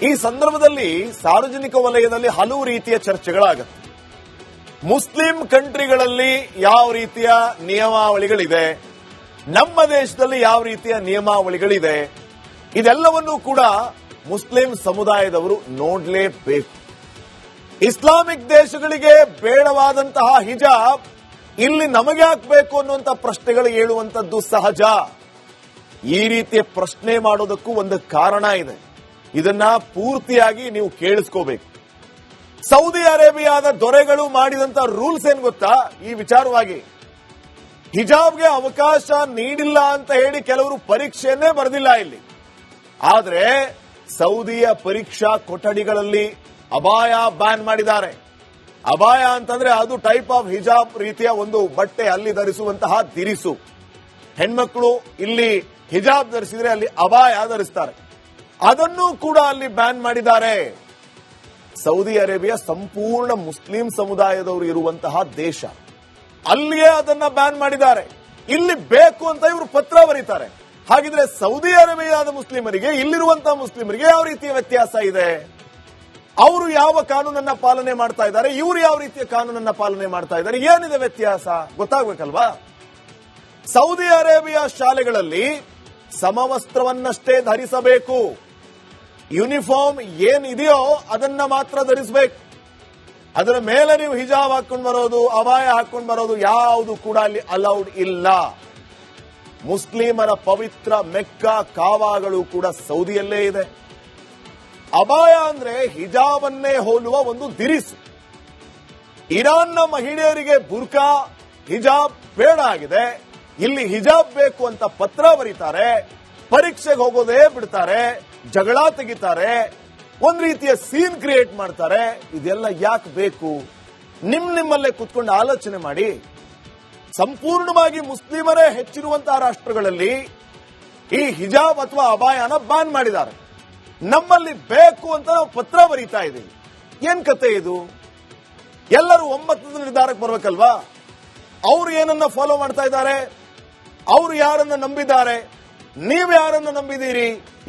ಈ ಸಂದರ್ಭದಲ್ಲಿ ಸಾರ್ವಜನಿಕ ವಲಯದಲ್ಲಿ ಹಲವು ರೀತಿಯ ಚರ್ಚೆಗಳಾಗುತ್ತೆ. ಮುಸ್ಲಿಂ ಕಂಟ್ರಿಗಳಲ್ಲಿ ಯಾವ ರೀತಿಯ ನಿಯಮಾವಳಿಗಳಿದೆ, ನಮ್ಮ ದೇಶದಲ್ಲಿ ಯಾವ ರೀತಿಯ ನಿಯಮಾವಳಿಗಳಿದೆ, ಇದೆಲ್ಲವನ್ನೂ ಕೂಡ ಮುಸ್ಲಿಂ ಸಮುದಾಯದವರು ನೋಡಲೇಬೇಕು. ಇಸ್ಲಾಮಿಕ್ ದೇಶಗಳಿಗೆ ಬೇಡವಾದಂತಹ ಹಿಜಾಬ್ ಇಲ್ಲಿ ನಮಗೆ ಹಾಕಬೇಕು ಅನ್ನುವಂಥ ಪ್ರಶ್ನೆಗಳು ಹೇಳುವಂಥದ್ದು ಸಹಜ. ಈ ರೀತಿಯ ಪ್ರಶ್ನೆ ಮಾಡೋದಕ್ಕೂ ಒಂದು ಕಾರಣ ಇದೆ. ಇದನ್ನ ಪೂರ್ತಿಯಾಗಿ ನೀವು ಕೇಳಿಸ್ಕೋಬೇಕು. ಸೌದಿ ಅರೇಬಿಯಾದ ದೊರೆಗಳು ಮಾಡಿದಂತ ರೂಲ್ಸ್ ಏನ್ ಗೊತ್ತಾ? ಈ ವಿಚಾರವಾಗಿ ಹಿಜಾಬ್ಗೆ ಅವಕಾಶ ನೀಡಿಲ್ಲ ಅಂತ ಹೇಳಿ ಕೆಲವರು ಪರೀಕ್ಷೆಯನ್ನೇ ಬರೆದಿಲ್ಲ ಇಲ್ಲಿ. ಆದ್ರೆ ಸೌದಿಯ ಪರೀಕ್ಷಾ ಕೊಠಡಿಗಳಲ್ಲಿ ಅಬಾಯ ಬ್ಯಾನ್ ಮಾಡಿದ್ದಾರೆ. ಅಬಾಯ ಅಂತಂದ್ರೆ ಅದು ಟೈಪ್ ಆಫ್ ಹಿಜಾಬ್ ರೀತಿಯ ಒಂದು ಬಟ್ಟೆ, ಅಲ್ಲಿ ಧರಿಸುವಂತಹ ದಿರಿಸು. ಹೆಣ್ಮಕ್ಳು ಇಲ್ಲಿ ಹಿಜಾಬ್ ಧರಿಸಿದ್ರೆ ಅಲ್ಲಿ ಅಬಾಯ ಧರಿಸ್ತಾರೆ. ಅದನ್ನು ಕೂಡ ಅಲ್ಲಿ ಬ್ಯಾನ್ ಮಾಡಿದ್ದಾರೆ. ಸೌದಿ ಅರೇಬಿಯಾ ಸಂಪೂರ್ಣ ಮುಸ್ಲಿಂ ಸಮುದಾಯದವರು ಇರುವಂತಹ ದೇಶ. ಅಲ್ಲಿಯೇ ಅದನ್ನ ಬ್ಯಾನ್ ಮಾಡಿದ್ದಾರೆ. ಇಲ್ಲಿ ಬೇಕು ಅಂತ ಇವರು ಪತ್ರ ಬರೀತಾರೆ. ಹಾಗಿದ್ರೆ ಸೌದಿ ಅರೇಬಿಯಾದ ಮುಸ್ಲಿಮರಿಗೆ ಇಲ್ಲಿರುವಂತಹ ಮುಸ್ಲಿಮರಿಗೆ ಯಾವ ರೀತಿಯ ವ್ಯತ್ಯಾಸ ಇದೆ? ಅವರು ಯಾವ ಕಾನೂನನ್ನ ಪಾಲನೆ ಮಾಡ್ತಾ ಇದ್ದಾರೆ, ಇವರು ಯಾವ ರೀತಿಯ ಕಾನೂನನ್ನ ಪಾಲನೆ ಮಾಡ್ತಾ ಇದ್ದಾರೆ, ಏನಿದೆ ವ್ಯತ್ಯಾಸ ಗೊತ್ತಾಗಬೇಕಲ್ವಾ? ಸೌದಿ ಅರೇಬಿಯಾ ಶಾಲೆಗಳಲ್ಲಿ ಸಮವಸ್ತ್ರವನ್ನಷ್ಟೇ ಧರಿಸಬೇಕು. ಯೂನಿಫಾರ್ಮ್ ಏನಿದೆಯೋ ಅದನ್ನ ಮಾತ್ರ ಧರಿಸಬೇಕು. ಅದರ ಮೇಲೆ ನೀವು ಹಿಜಾಬ್ ಹಾಕೊಂಡು ಬರೋದು, ಅಬಾಯ ಹಾಕೊಂಡು ಬರೋದು ಯಾವುದು ಕೂಡ ಅಲ್ಲಿ ಅಲೌಡ್ ಇಲ್ಲ. ಮುಸ್ಲಿಮರ ಪವಿತ್ರ ಮೆಕ್ಕಾ ಕಾವಾಗಳು ಕೂಡ ಸೌದಿಯಲ್ಲೇ ಇದೆ. ಅಬಾಯ ಅಂದ್ರೆ ಹಿಜಾಬನ್ನೇ ಹೋಲುವ ಒಂದು ದಿರಿಸು. ಇರಾನ್ನ ಮಹಿಳೆಯರಿಗೆ ಬುರ್ಕಾ ಹಿಜಾಬ್ ಬೇಡ ಆಗಿದೆ. ಇಲ್ಲಿ ಹಿಜಾಬ್ ಬೇಕು ಅಂತ ಪತ್ರ ಬರೀತಾರೆ, ಪರೀಕ್ಷೆಗೆ ಹೋಗೋದೇ ಬಿಡ್ತಾರೆ, ಜಗಳ ತೆಗಿತಾರೆ, ಒಂದ್ ರೀತಿಯ ಸೀನ್ ಕ್ರಿಯೇಟ್ ಮಾಡ್ತಾರೆ. ಇದೆಲ್ಲ ಯಾಕೆ ಬೇಕು? ನಿಮ್ಮಲ್ಲೇ ಕುತ್ಕೊಂಡು ಆಲೋಚನೆ ಮಾಡಿ. ಸಂಪೂರ್ಣವಾಗಿ ಮುಸ್ಲಿಮರೇ ಹೆಚ್ಚಿರುವಂತಹ ರಾಷ್ಟ್ರಗಳಲ್ಲಿ ಈ ಹಿಜಾಬ್ ಅಥವಾ ಅಬಾಯನ ಬ್ಯಾನ್ ಮಾಡಿದ್ದಾರೆ. ನಮ್ಮಲ್ಲಿ ಬೇಕು ಅಂತ ನಾವು ಪತ್ರ ಬರೀತಾ ಇದ್ದೀವಿ. ಏನ್ ಕತೆ ಇದು? ಎಲ್ಲರೂ ಒಮ್ಮತದ ನಿರ್ಧಾರಕ್ಕೆ ಬರ್ಬೇಕಲ್ವಾ? ಅವರು ಏನನ್ನ ಫಾಲೋ ಮಾಡ್ತಾ ಇದ್ದಾರೆ, ಅವರು ಯಾರನ್ನ ನಂಬಿದ್ದಾರೆ, ನೀವು ಯಾರನ್ನ ನಂಬಿದ್ದೀರಿ,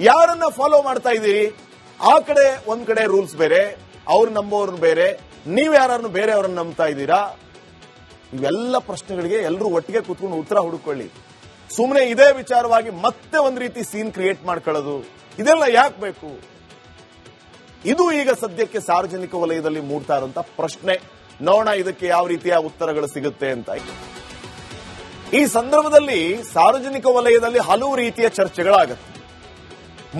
ಯಾರನ್ನ ಫಾಲೋ ಮಾಡ್ತಾ ಇದ್ದೀರಿ? ಆ ಕಡೆ ಒಂದ್ ಕಡೆ ರೂಲ್ಸ್ ಬೇರೆ, ಅವ್ರು ನಂಬೋರ್ನ ಬೇರೆ, ನೀವು ಯಾರನ್ನು ಬೇರೆಯವರನ್ನ ನಂಬ್ತಾ ಇದ್ದೀರಾ? ಇವೆಲ್ಲ ಪ್ರಶ್ನೆಗಳಿಗೆ ಎಲ್ಲರೂ ಒಟ್ಟಿಗೆ ಕೂತ್ಕೊಂಡು ಉತ್ತರ ಹುಡುಕೊಳ್ಳಿ. ಸುಮ್ಮನೆ ಇದೇ ವಿಚಾರವಾಗಿ ಮತ್ತೆ ಒಂದ್ ರೀತಿ ಸೀನ್ ಕ್ರಿಯೇಟ್ ಮಾಡ್ಕೊಳ್ಳೋದು, ಇದೆಲ್ಲ ಯಾಕೆ ಬೇಕು? ಇದು ಈಗ ಸದ್ಯಕ್ಕೆ ಸಾರ್ವಜನಿಕ ವಲಯದಲ್ಲಿ ಮೂಡ್ತಾ ಇರುವಂತ ಪ್ರಶ್ನೆ. ನೋಡೋಣ ಇದಕ್ಕೆ ಯಾವ ರೀತಿಯ ಉತ್ತರಗಳು ಸಿಗುತ್ತೆ ಅಂತ. ಈ ಸಂದರ್ಭದಲ್ಲಿ ಸಾರ್ವಜನಿಕ ವಲಯದಲ್ಲಿ ಹಲವು ರೀತಿಯ ಚರ್ಚೆಗಳಾಗುತ್ತೆ.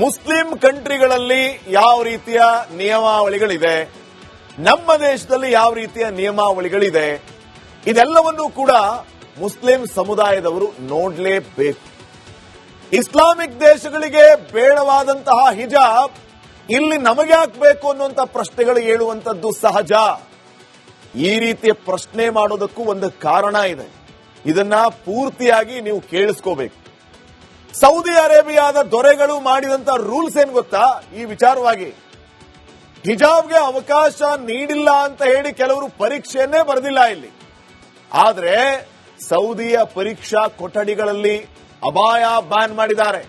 ಮುಸ್ಲಿಂ ಕಂಟ್ರಿಗಳಲ್ಲಿ ಯಾವ ರೀತಿಯ ನಿಯಮಾವಳಿಗಳಿದೆ, ನಮ್ಮ ದೇಶದಲ್ಲಿ ಯಾವ ರೀತಿಯ ನಿಯಮಾವಳಿಗಳಿದೆ, ಇದೆಲ್ಲವನ್ನೂ ಕೂಡ ಮುಸ್ಲಿಂ ಸಮುದಾಯದವರು ನೋಡಲೇಬೇಕು. ಇಸ್ಲಾಮಿಕ್ ದೇಶಗಳಿಗೆ ಬೇಡವಾದಂತಹ ಹಿಜಾಬ್ ಇಲ್ಲಿ ನಮಗೆ ಹಾಕಬೇಕು ಅನ್ನುವಂಥ ಪ್ರಶ್ನೆಗಳು ಹೇಳುವಂಥದ್ದು ಸಹಜ. ಈ ರೀತಿಯ ಪ್ರಶ್ನೆ ಮಾಡೋದಕ್ಕೂ ಒಂದು ಕಾರಣ ಇದೆ. ಇದನ್ನ ಪೂರ್ತಿಯಾಗಿ ನೀವು ಕೇಳಿಸ್ಕೋಬೇಕು. ಸೌದಿ ಅರೇಬಿಯಾದ ದೊರೆಗಳು ಮಾಡಿದಂತ ರೂಲ್ಸ್ ಏನ್ ಗೊತ್ತಾ? ಈ ವಿಚಾರವಾಗಿ ಹಿಜಾಬ್ಗೆ ಅವಕಾಶ ನೀಡಿಲ್ಲ ಅಂತ ಹೇಳಿ ಕೆಲವರು ಪರೀಕ್ಷೆಯನ್ನೇ ಬರೆದಿಲ್ಲ ಇಲ್ಲಿ. ಆದ್ರೆ ಸೌದಿಯ ಪರೀಕ್ಷಾ ಕೊಠಡಿಗಳಲ್ಲಿ ಅಬಾಯ ಬ್ಯಾನ್ ಮಾಡಿದ್ದಾರೆ.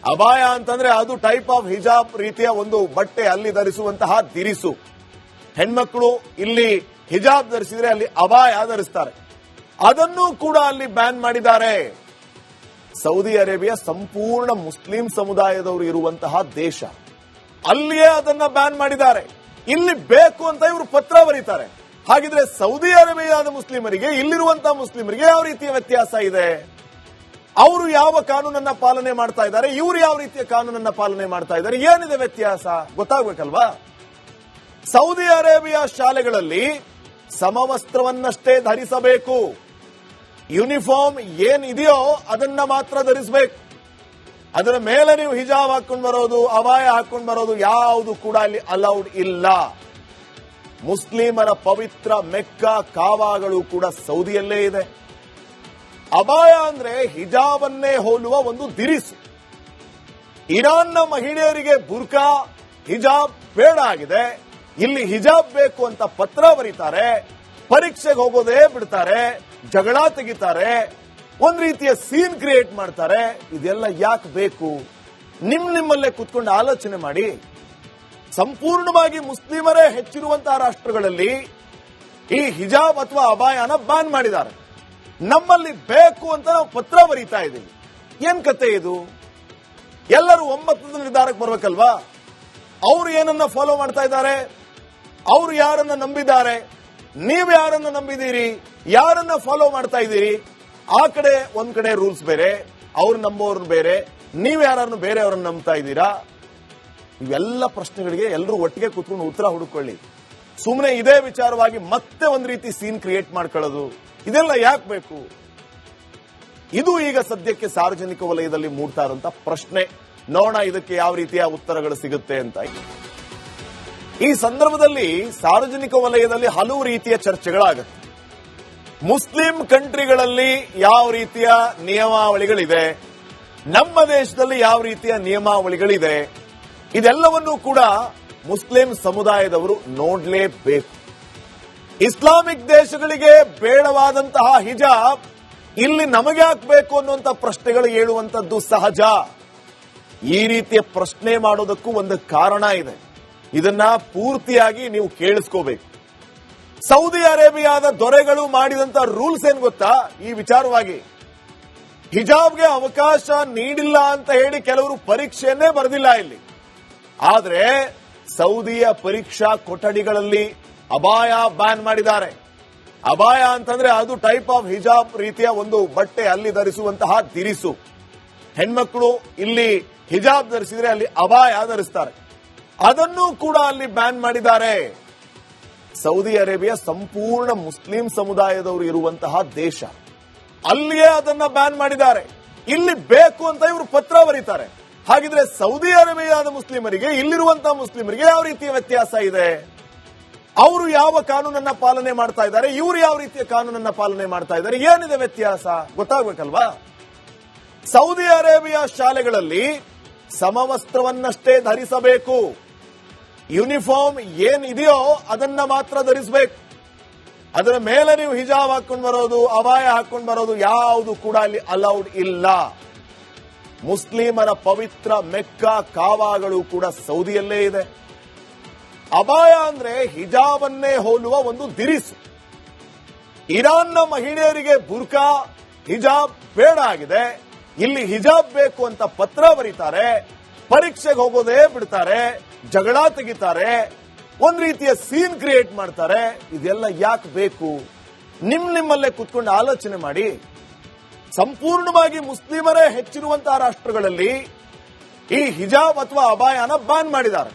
ಅಬಾಯ ಅಂತಂದ್ರೆ ಅದು ಟೈಪ್ ಆಫ್ ಹಿಜಾಬ್ ರೀತಿಯ ಒಂದು ಬಟ್ಟೆ, ಅಲ್ಲಿ ಧರಿಸುವಂತಹ ದಿರಿಸು. ಹೆಣ್ಮಕ್ಳು ಇಲ್ಲಿ ಹಿಜಾಬ್ ಧರಿಸಿದ್ರೆ ಅಲ್ಲಿ ಅಬಾಯ ಧರಿಸ್ತಾರೆ. ಅದನ್ನು ಕೂಡ ಅಲ್ಲಿ ಬ್ಯಾನ್ ಮಾಡಿದ್ದಾರೆ. ಸೌದಿ ಅರೇಬಿಯಾ ಸಂಪೂರ್ಣ ಮುಸ್ಲಿಂ ಸಮುದಾಯದವರು ಇರುವಂತಹ ದೇಶ. ಅಲ್ಲಿಯೇ ಅದನ್ನ ಬ್ಯಾನ್ ಮಾಡಿದ್ದಾರೆ. ಇಲ್ಲಿ ಬೇಕು ಅಂತ ಇವರು ಪತ್ರ ಬರೀತಾರೆ. ಹಾಗಿದ್ರೆ ಸೌದಿ ಅರೇಬಿಯಾದ ಮುಸ್ಲಿಮರಿಗೆ ಇಲ್ಲಿರುವಂತಹ ಮುಸ್ಲಿಮರಿಗೆ ಯಾವ ರೀತಿಯ ವ್ಯತ್ಯಾಸ ಇದೆ? ಅವರು ಯಾವ ಕಾನೂನನ್ನ ಪಾಲನೆ ಮಾಡ್ತಾ ಇದ್ದಾರೆ, ಇವರು ಯಾವ ರೀತಿಯ ಕಾನೂನನ್ನ ಪಾಲನೆ ಮಾಡ್ತಾ ಇದ್ದಾರೆ, ಏನಿದೆ ವ್ಯತ್ಯಾಸ ಗೊತ್ತಾಗಬೇಕಲ್ವಾ? ಸೌದಿ ಅರೇಬಿಯಾ ಶಾಲೆಗಳಲ್ಲಿ ಸಮವಸ್ತ್ರವನ್ನಷ್ಟೇ ಧರಿಸಬೇಕು. ಯೂನಿಫಾರ್ಮ್ ಏನಿದೆಯೋ ಅದನ್ನ ಮಾತ್ರ ಧರಿಸಬೇಕು. ಅದರ ಮೇಲೆ ನೀವು ಹಿಜಾಬ್ ಹಾಕೊಂಡು ಬರೋದು, ಅಬಾಯ ಹಾಕೊಂಡು ಬರೋದು ಯಾವುದು ಕೂಡ ಅಲ್ಲಿ ಅಲೌಡ್ ಇಲ್ಲ. ಮುಸ್ಲಿಮರ ಪವಿತ್ರ ಮೆಕ್ಕಾ ಕಾವಾಗಳು ಕೂಡ ಸೌದಿಯಲ್ಲೇ ಇದೆ. ಅಬಾಯ ಅಂದ್ರೆ ಹಿಜಾಬನ್ನೇ ಹೋಲುವ ಒಂದು ದಿರಿಸು. ಇರಾನ್ನ ಮಹಿಳೆಯರಿಗೆ ಬುರ್ಕಾ ಹಿಜಾಬ್ ಬೇಡ ಆಗಿದೆ. ಇಲ್ಲಿ ಹಿಜಾಬ್ ಬೇಕು ಅಂತ ಪತ್ರ ಬರೀತಾರೆ, ಪರೀಕ್ಷೆಗೆ ಹೋಗೋದೇ ಬಿಡ್ತಾರೆ, ಜಗಳ ತೆಗಿತಾರೆ, ಒಂದ್ ರೀತಿಯ ಸೀನ್ ಕ್ರಿಯೇಟ್ ಮಾಡ್ತಾರೆ. ಇದೆಲ್ಲ ಯಾಕೆ ಬೇಕು? ನಿಮ್ಮಲ್ಲೇ ಕುತ್ಕೊಂಡು ಆಲೋಚನೆ ಮಾಡಿ. ಸಂಪೂರ್ಣವಾಗಿ ಮುಸ್ಲಿಮರೇ ಹೆಚ್ಚಿರುವಂತಹ ರಾಷ್ಟ್ರಗಳಲ್ಲಿ ಈ ಹಿಜಾಬ್ ಅಥವಾ ಅಬಾಯನ ಬ್ಯಾನ್ ಮಾಡಿದ್ದಾರೆ. ನಮ್ಮಲ್ಲಿ ಬೇಕು ಅಂತ ನಾವು ಪತ್ರ ಬರೀತಾ ಇದ್ದೀವಿ. ಏನ್ ಕತೆ ಇದು? ಎಲ್ಲರೂ ಒಮ್ಮತದ ನಿರ್ಧಾರಕ್ಕೆ ಬರ್ಬೇಕಲ್ವಾ? ಅವರು ಏನನ್ನ ಫಾಲೋ ಮಾಡ್ತಾ ಇದ್ದಾರೆ, ಅವರು ಯಾರನ್ನ ನಂಬಿದ್ದಾರೆ, ನೀವು ಯಾರನ್ನ ನಂಬಿದ್ದೀರಿ, ಯಾರನ್ನ ಫಾಲೋ ಮಾಡ್ತಾ ಇದ್ದೀರಿ? ಆ ಕಡೆ ಒಂದ್ ಕಡೆ ರೂಲ್ಸ್ ಬೇರೆ, ಅವ್ರು ನಂಬೋರ್ನ ಬೇರೆ, ನೀವು ಯಾರನ್ನು ಬೇರೆಯವ್ರನ್ನ ನಂಬ್ತಾ ಇದ್ದೀರಾ? ಇವೆಲ್ಲ ಪ್ರಶ್ನೆಗಳಿಗೆ ಎಲ್ಲರೂ ಒಟ್ಟಿಗೆ ಕೂತ್ಕೊಂಡು ಉತ್ತರ ಹುಡುಕೊಳ್ಳಿ. ಸುಮ್ಮನೆ ಇದೇ ವಿಚಾರವಾಗಿ ಮತ್ತೆ ಒಂದ್ ರೀತಿ ಸೀನ್ ಕ್ರಿಯೇಟ್ ಮಾಡ್ಕೊಳ್ಳೋದು, ಇದೆಲ್ಲ ಯಾಕೆ ಬೇಕು? ಇದು ಈಗ ಸದ್ಯಕ್ಕೆ ಸಾರ್ವಜನಿಕ ವಲಯದಲ್ಲಿ ಮೂಡ್ತಾ ಇರುವಂತ ಪ್ರಶ್ನೆ. ನೋಡೋಣ ಇದಕ್ಕೆ ಯಾವ ರೀತಿಯ ಉತ್ತರಗಳು ಸಿಗುತ್ತೆ ಅಂತ. ಈ ಸಂದರ್ಭದಲ್ಲಿ ಸಾರ್ವಜನಿಕ ವಲಯದಲ್ಲಿ ಹಲವು ರೀತಿಯ ಚರ್ಚೆಗಳಾಗುತ್ತೆ. ಮುಸ್ಲಿಂ ಕಂಟ್ರಿಗಳಲ್ಲಿ ಯಾವ ರೀತಿಯ ನಿಯಮಾವಳಿಗಳಿದೆ, ನಮ್ಮ ದೇಶದಲ್ಲಿ ಯಾವ ರೀತಿಯ ನಿಯಮಾವಳಿಗಳಿದೆ, ಇದೆಲ್ಲವನ್ನೂ ಕೂಡ ಮುಸ್ಲಿಂ ಸಮುದಾಯದವರು ನೋಡಲೇಬೇಕು. ಇಸ್ಲಾಮಿಕ್ ದೇಶಗಳಿಗೆ ಬೇಡವಾದಂತಹ ಹಿಜಾಬ್ ಇಲ್ಲಿ ನಮಗೆ ಹಾಕಬೇಕು ಅನ್ನುವಂಥ ಪ್ರಶ್ನೆಗಳು ಏಳುವಂತದ್ದು ಸಹಜ. ಈ ರೀತಿಯ ಪ್ರಶ್ನೆ ಮಾಡೋದಕ್ಕೂ ಒಂದು ಕಾರಣ ಇದೆ. ಇದನ್ನ ಪೂರ್ತಿಯಾಗಿ ನೀವು ಕೇಳಿಸ್ಕೋಬೇಕು. ಸೌದಿ ಅರೇಬಿಯಾದ ದೊರೆಗಳು ಮಾಡಿದಂತ ರೂಲ್ಸ್ ಏನ್ ಗೊತ್ತಾ? ಈ ವಿಚಾರವಾಗಿ ಹಿಜಾಬ್ಗೆ ಅವಕಾಶ ನೀಡಿಲ್ಲ ಅಂತ ಹೇಳಿ ಕೆಲವರು ಪರೀಕ್ಷೆಯನ್ನೇ ಬರೆದಿಲ್ಲ ಇಲ್ಲಿ. ಆದ್ರೆ ಸೌದಿಯ ಪರೀಕ್ಷಾ ಕೊಠಡಿಗಳಲ್ಲಿ ಅಬಾಯ ಬ್ಯಾನ್ ಮಾಡಿದ್ದಾರೆ. ಅಬಾಯ ಅಂತಂದ್ರೆ ಅದು ಟೈಪ್ ಆಫ್ ಹಿಜಾಬ್ ರೀತಿಯ ಒಂದು ಬಟ್ಟೆ, ಅಲ್ಲಿ ಧರಿಸುವಂತಹ ದಿರಿಸು. ಹೆಣ್ಮಕ್ಳು ಇಲ್ಲಿ ಹಿಜಾಬ್ ಧರಿಸಿದ್ರೆ ಅಲ್ಲಿ ಅಬಾಯ ಧರಿಸ್ತಾರೆ. ಅದನ್ನೂ ಕೂಡ ಅಲ್ಲಿ ಬ್ಯಾನ್ ಮಾಡಿದ್ದಾರೆ. ಸೌದಿ ಅರೇಬಿಯಾ ಸಂಪೂರ್ಣ ಮುಸ್ಲಿಂ ಸಮುದಾಯದವರು ಇರುವಂತಹ ದೇಶ. ಅಲ್ಲಿಯೇ ಅದನ್ನ ಬ್ಯಾನ್ ಮಾಡಿದ್ದಾರೆ. ಇಲ್ಲಿ ಬೇಕು ಅಂತ ಇವರು ಪತ್ರ ಬರೀತಾರೆ. ಹಾಗಿದ್ರೆ ಸೌದಿ ಅರೇಬಿಯಾದ ಮುಸ್ಲಿಮರಿಗೆ ಇಲ್ಲಿರುವಂತಹ ಮುಸ್ಲಿಮರಿಗೆ ಯಾವ ರೀತಿಯ ವ್ಯತ್ಯಾಸ ಇದೆ? ಅವರು ಯಾವ ಕಾನೂನನ್ನ ಪಾಲನೆ ಮಾಡ್ತಾ ಇದ್ದಾರೆ, ಇವರು ಯಾವ ರೀತಿಯ ಕಾನೂನನ್ನ ಪಾಲನೆ ಮಾಡ್ತಾ ಇದ್ದಾರೆ, ಏನಿದೆ ವ್ಯತ್ಯಾಸ ಗೊತ್ತಾಗಬೇಕಲ್ವಾ? ಸೌದಿ ಅರೇಬಿಯಾ ಶಾಲೆಗಳಲ್ಲಿ ಸಮವಸ್ತ್ರವನ್ನಷ್ಟೇ ಧರಿಸಬೇಕು. ಯೂನಿಫಾರ್ಮ್ ಏನಿದೆಯೋ ಅದನ್ನ ಮಾತ್ರ ಧರಿಸಬೇಕು. ಅದರ ಮೇಲೆ ನೀವು ಹಿಜಾಬ್ ಹಾಕೊಂಡು ಬರೋದು, ಅಬಾಯ ಹಾಕೊಂಡು ಬರೋದು ಯಾವುದು ಕೂಡ ಅಲ್ಲಿ ಅಲೌಡ್ ಇಲ್ಲ. ಮುಸ್ಲಿಮರ ಪವಿತ್ರ ಮೆಕ್ಕಾ ಕಾವಾಗಳು ಕೂಡ ಸೌದಿಯಲ್ಲೇ ಇದೆ. ಅಬಾಯ ಅಂದ್ರೆ ಹಿಜಾಬನ್ನೇ ಹೋಲುವ ಒಂದು ದಿರಿಸು. ಇರಾನ್ನ ಮಹಿಳೆಯರಿಗೆ ಬುರ್ಕಾ ಹಿಜಾಬ್ ಬೇಡ ಆಗಿದೆ. ಇಲ್ಲಿ ಹಿಜಾಬ್ ಬೇಕು ಅಂತ ಪತ್ರ ಬರೀತಾರೆ, ಪರೀಕ್ಷೆಗೆ ಹೋಗೋದೇ ಬಿಡ್ತಾರೆ, ಜಗಳ ತೆಗಿತಾರೆ, ಒಂದ್ ರೀತಿಯ ಸೀನ್ ಕ್ರಿಯೇಟ್ ಮಾಡ್ತಾರೆ. ಇದೆಲ್ಲ ಯಾಕೆ ಬೇಕು? ನಿಮ್ಮಲ್ಲೇ ಕುತ್ಕೊಂಡು ಆಲೋಚನೆ ಮಾಡಿ. ಸಂಪೂರ್ಣವಾಗಿ ಮುಸ್ಲಿಮರೇ ಹೆಚ್ಚಿರುವಂತಹ ರಾಷ್ಟ್ರಗಳಲ್ಲಿ ಈ ಹಿಜಾಬ್ ಅಥವಾ ಅಬಾಯನ ಬ್ಯಾನ್ ಮಾಡಿದ್ದಾರೆ.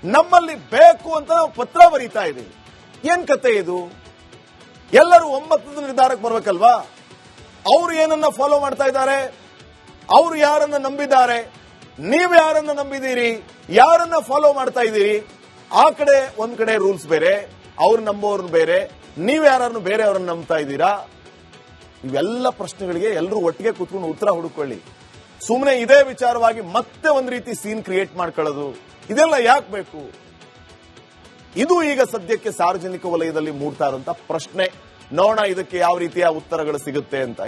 ನಮ್ಮಲ್ಲಿ ಬೇಕು ಅಂತ ನಾವು ಪತ್ರ ಬರೀತಾ ಇದ್ದೀವಿ. ಏನ್ ಕತೆ ಇದು? ಎಲ್ಲರೂ ಒಮ್ಮತದ ನಿರ್ಧಾರಕ್ಕೆ ಬರ್ಬೇಕಲ್ವಾ? ಅವರು ಏನನ್ನ ಫಾಲೋ ಮಾಡ್ತಾ ಇದ್ದಾರೆ, ಅವರು ಯಾರನ್ನ ನಂಬಿದ್ದಾರೆ, ನೀವು ಯಾರನ್ನ ನಂಬಿದ್ದೀರಿ, ಯಾರನ್ನ ಫಾಲೋ ಮಾಡ್ತಾ ಇದ್ದೀರಿ? ಆ ಕಡೆ ಒಂದ್ ಕಡೆ ರೂಲ್ಸ್ ಬೇರೆ, ಅವ್ರು ನಂಬೋರ್ನ ಬೇರೆ, ನೀವು ಯಾರನ್ನು ಬೇರೆಯವ್ರನ್ನ ನಂಬ್ತಾ ಇದ್ದೀರಾ? ಇವೆಲ್ಲ ಪ್ರಶ್ನೆಗಳಿಗೆ ಎಲ್ಲರೂ ಒಟ್ಟಿಗೆ ಕೂತ್ಕೊಂಡು ಉತ್ತರ ಹುಡುಕೊಳ್ಳಿ. ಸುಮ್ಮನೆ ಇದೇ ವಿಚಾರವಾಗಿ ಮತ್ತೆ ಒಂದ್ ರೀತಿ ಸೀನ್ ಕ್ರಿಯೇಟ್ ಮಾಡ್ಕೊಳ್ಳೋದು, ಇದೆಲ್ಲ ಯಾಕೆ ಬೇಕು? ಇದು ಈಗ ಸದ್ಯಕ್ಕೆ ಸಾರ್ವಜನಿಕ ವಲಯದಲ್ಲಿ ಮೂಡ್ತಾ ಇರುವಂತಹ ಪ್ರಶ್ನೆ. ನೋಡೋಣ ಇದಕ್ಕೆ ಯಾವ ರೀತಿಯ ಉತ್ತರಗಳು ಸಿಗುತ್ತೆ ಅಂತ.